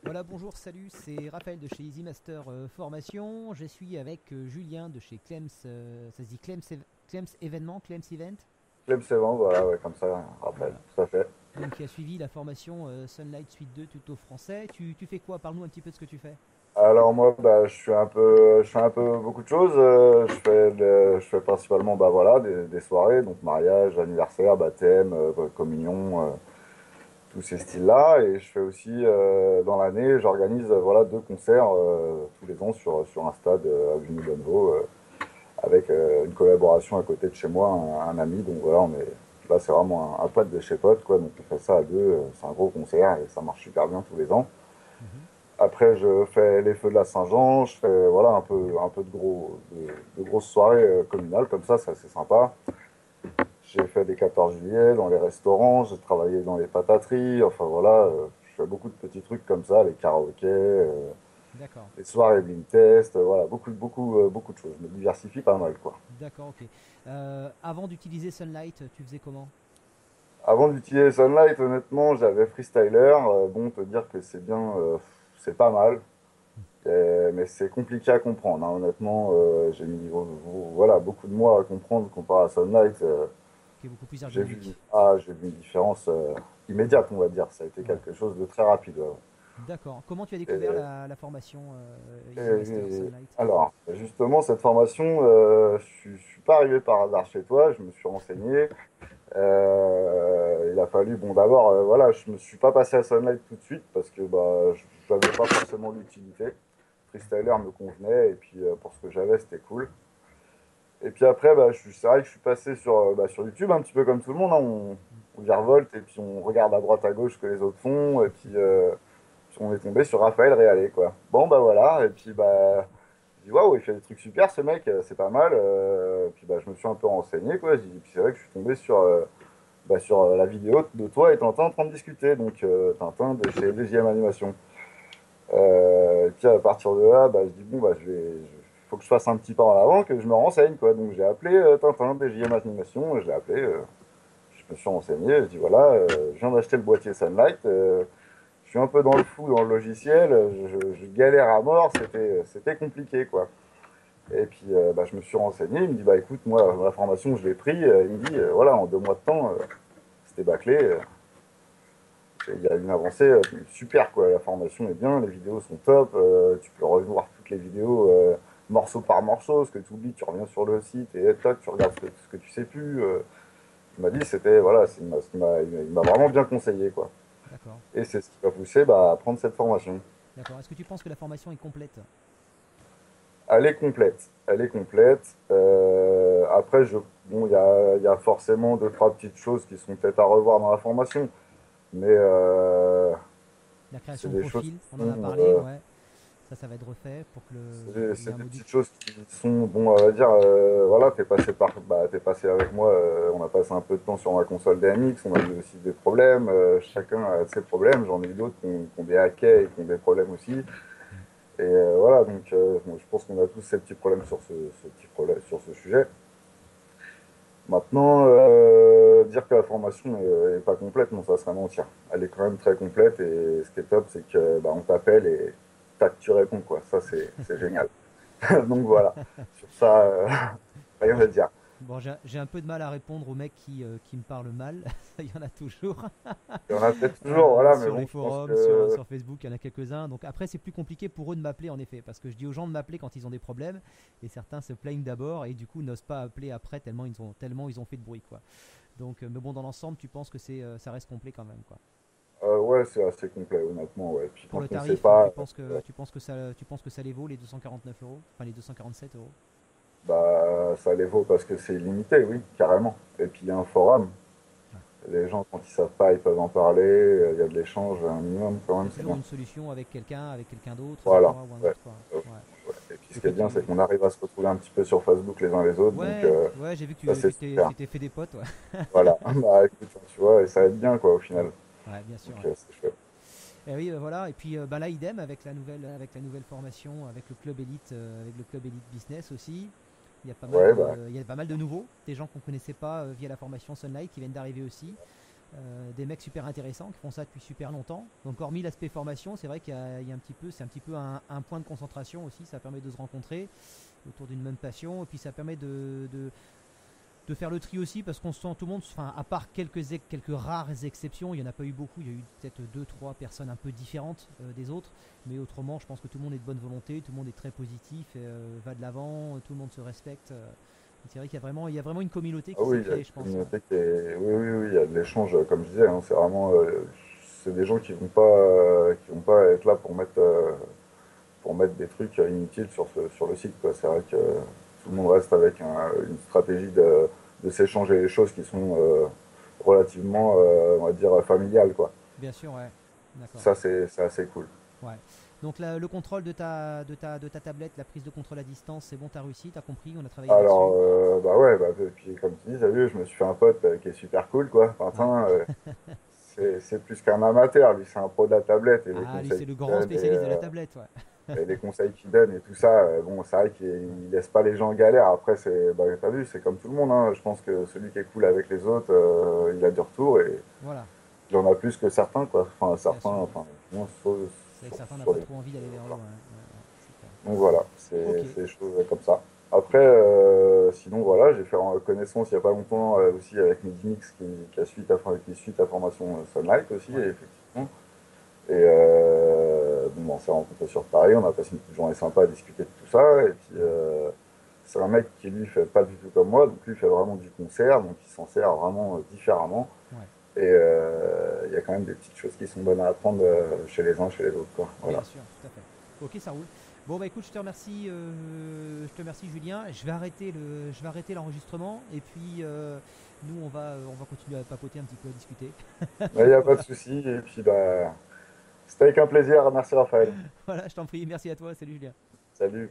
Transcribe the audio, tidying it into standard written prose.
Voilà, bonjour, salut, c'est Raphaël de chez Easy Master Formation. Je suis avec Julien de chez Clems, ça se dit Clems événement, Clems Event. Clem Sévent, voilà, ouais, comme ça, rappel, Voilà. tout à fait. Donc, qui a suivi la formation Sunlight Suite 2 tuto français. Tu fais quoi? Parle-nous un petit peu de ce que tu fais. Alors moi, je fais un peu beaucoup de choses. Je fais principalement, bah voilà, des soirées, donc mariage, anniversaire, baptême, communion, tous ces styles-là. Et je fais aussi, dans l'année, j'organise, voilà, 2 concerts tous les ans sur un stade avenue Bonneau, avec une collaboration à côté de chez moi, un ami. Donc voilà, là, c'est vraiment un pote de chez pote, quoi. Donc on fait ça à deux. C'est un gros concert et ça marche super bien tous les ans. Mhm. Après, je fais les feux de la Saint-Jean, je fais voilà, un peu de grosses soirées communales comme ça, c'est assez sympa. J'ai fait des 14 juillet dans les restaurants, j'ai travaillé dans les patateries, enfin voilà, je fais beaucoup de petits trucs comme ça, les karaokés, D'accord, les soirées blind test, voilà, beaucoup de choses. Je me diversifie pas mal, quoi. d'accord, ok. Avant d'utiliser Sunlight, tu faisais comment? Avant d'utiliser Sunlight, honnêtement, j'avais Freestyler. Bon, te dire que c'est bien, c'est pas mal. Mais c'est compliqué à comprendre, hein. Honnêtement, j'ai mis voilà, beaucoup de mois à comprendre comparé à Sunlight. Qui est beaucoup plus ergonomique. J'ai vu une différence immédiate, on va dire. Ça a été Ouais, quelque chose de très rapide. Ouais. d'accord. Comment tu as découvert Et, la formation Easy Master et- Sunlight? alors, justement, cette formation, je suis pas arrivé par hasard chez toi. Je me suis renseigné. Il a fallu, bon, d'abord, voilà, je me suis pas passé à Sunlight tout de suite parce que bah, je n'avais pas forcément l'utilité. Freestyler me convenait et puis pour ce que j'avais, c'était cool. Et puis après, bah, c'est vrai que je suis passé sur YouTube, un petit peu comme tout le monde, hein. On virevolte et puis on regarde à droite à gauche ce que les autres font. Et puis on est tombé sur Raphaël Réalé, quoi. Bon, bah voilà. Et puis, bah, je dis, waouh, il fait des trucs super, ce mec, c'est pas mal. Puis, bah, je me suis un peu renseigné, quoi. Puis, c'est vrai que je suis tombé sur la vidéo de toi et Tintin en train de discuter. Donc, Tintin de chez Deuxième Animation. Et puis à partir de là, bah, je dis bon, bah, faut que je fasse un petit pas en avant, que je me renseigne, quoi. Donc j'ai appelé Tintin, DJM Animation, je l'ai appelé, je me suis renseigné, je dis voilà, je viens d'acheter le boîtier Sunlight, je suis un peu dans le flou dans le logiciel, je galère à mort, c'était compliqué, quoi. Et puis bah, je me suis renseigné, il me dit bah écoute, moi la formation je l'ai pris, il me dit voilà, en 2 mois de temps, c'était bâclé. Il y a une avancée super, quoi. La formation est bien, les vidéos sont top. Tu peux revoir toutes les vidéos morceau par morceau. Ce que tu oublies, tu reviens sur le site et tac, tu regardes ce que tu sais plus. Il m'a dit, c'était, voilà, il m'a vraiment bien conseillé, quoi. D'accord, Et c'est ce qui m'a poussé bah, à prendre cette formation. d'accord. Est-ce que tu penses que la formation est complète? Elle est complète. Elle est complète. Après, bon, il y a forcément 2, 3 petites choses qui sont peut-être à revoir dans la formation. Mais La c'est création de des choses profil, qui on en a sont, parlé, ouais. Ça va être refait pour que il y ait C'est un des module. petites choses qui sont, bon, on va dire, voilà, t'es passé avec moi, on a passé un peu de temps sur ma console DMX, on a eu aussi des problèmes, chacun a ses problèmes, j'en ai eu d'autres qui ont des hackers et qui ont des problèmes aussi. Mm. Et voilà, donc bon, je pense qu'on a tous ces petits problèmes ce petit problème, sur ce sujet. Maintenant, dire que la formation est pas complète, non, ça serait mentir. Elle est quand même très complète et ce qui est top, c'est que bah, on t'appelle et tac, tu réponds, quoi. Ça, c'est génial. Donc voilà, sur ça, rien à dire. Bon, j'ai un peu de mal à répondre aux mecs qui me parlent mal. Il y en a toujours. Il y en a peut-être toujours, voilà, mais Sur les bon, je pense forums, que sur Facebook, il y en a quelques-uns. Donc après, c'est plus compliqué pour eux de m'appeler en effet. Parce que je dis aux gens de m'appeler quand ils ont des problèmes. Et certains se plaignent d'abord et du coup n'osent pas appeler après tellement ils ont fait de bruit, quoi. Donc, mais bon, dans l'ensemble, tu penses que ça reste complet quand même, quoi. ouais, c'est assez complet, honnêtement, ouais. Puis Pour quand le on sait tarif, pas, tu penses que ça les vaut les 249 euros, enfin les 247 euros. bah, ça les vaut parce que c'est limité, oui, carrément. Et puis il y a un forum. Ouais. Les gens, quand ils savent pas, ils peuvent en parler. Il y a de l'échange, un minimum, quand Il y même, a c'est toujours bien. une solution avec quelqu'un d'autre, avec Voilà. moi ou un Ouais. autre, quoi. Euh, Ouais. ouais. Et puis ce Et qui est puis bien, c'est tu, qu'on arrive à se retrouver un petit peu sur Facebook les uns les autres, donc ouais, j'ai vu que ça, c'est super. tu t'es fait des potes, ouais. Voilà. Bah écoute, tu vois, et ça aide bien, quoi, au Mm. final. Ouais, bien sûr, Donc ouais. c'est chouette. Et oui, voilà. Et puis, bah là, idem avec la nouvelle formation, avec le club élite business aussi. Ouais, bah, Il y a pas mal de nouveaux, des gens qu'on connaissait pas via la formation Sunlight qui viennent d'arriver aussi. des mecs super intéressants qui font ça depuis super longtemps. Donc hormis l'aspect formation, c'est vrai qu'il y a un petit peu, c'est un petit peu un point de concentration aussi. Ça permet de se rencontrer autour d'une même passion, et puis ça permet de faire le tri aussi, parce qu'on se sent tout le monde, enfin à part quelques rares exceptions, il n'y en a pas eu beaucoup, il y a eu peut-être deux trois personnes un peu différentes des autres, mais autrement je pense que tout le monde est de bonne volonté, tout le monde est très positif, va de l'avant, tout le monde se respecte. C'est vrai qu'il y a vraiment une communauté Ah qui s'est oui, il y a créée, une je pense. communauté qui est... Oui, oui, oui, il y a de l'échange, comme je disais, hein, c'est vraiment... c'est des gens qui vont pas être là pour mettre des trucs inutiles sur le site, quoi. C'est vrai que tout le monde reste avec une stratégie de s'échanger les choses qui sont relativement, on va dire, familiales, quoi. Bien sûr, ouais, d'accord. Ça, c'est assez cool. Ouais. Donc le contrôle de ta tablette, la prise de contrôle à distance, c'est bon, t'as réussi, t'as compris, on a travaillé Alors, là-dessus. bah ouais, bah, et puis comme tu dis, t'as vu, je me suis fait un pote qui est super cool, quoi. Ouais. Quentin, c'est plus qu'un amateur, lui, c'est un pro de la tablette et les Ah, lui conseils c'est le qu'il grand donne spécialiste de la tablette, ouais. et les conseils qu'il donne et tout ça, bon, c'est vrai Ouais. qu'il laisse pas les gens en galère. Après, bah, t'as vu, c'est comme tout le monde, hein. Je pense que celui qui est cool avec les autres, il a du retour et Voilà, il en a plus que certains, quoi. Enfin, bien certains, sûr, ouais. enfin, non, sur, C'est vrai que certains n'ont sur pas les. trop envie d'aller vers le haut, ouais, c'est clair. Donc voilà, Ok, c'est des choses comme ça. Après, sinon, voilà, j'ai fait connaissance il n'y a pas longtemps aussi avec Medimix qui suit ta formation Sunlight aussi, et ouais, effectivement. Et bon, on s'est rencontrés sur Paris, on a passé une petite journée sympa à discuter de tout ça. Et puis, ouais, c'est un mec qui lui fait pas du tout comme moi, donc lui il fait vraiment du concert, donc il s'en sert vraiment différemment. ouais, Et il y a quand même des petites choses qui sont bonnes à apprendre chez les uns, chez les autres, quoi. bien Voilà. sûr, tout à fait. Ok, ça roule. Bon bah écoute, je te remercie Julien. Je vais arrêter l'enregistrement et puis nous on va continuer à papoter un petit peu, à discuter. Mais il n'y a pas de Voilà, souci. Et puis, bah, c'était avec un plaisir. Merci Raphaël. voilà, je t'en prie, merci à toi, salut Julien. Salut.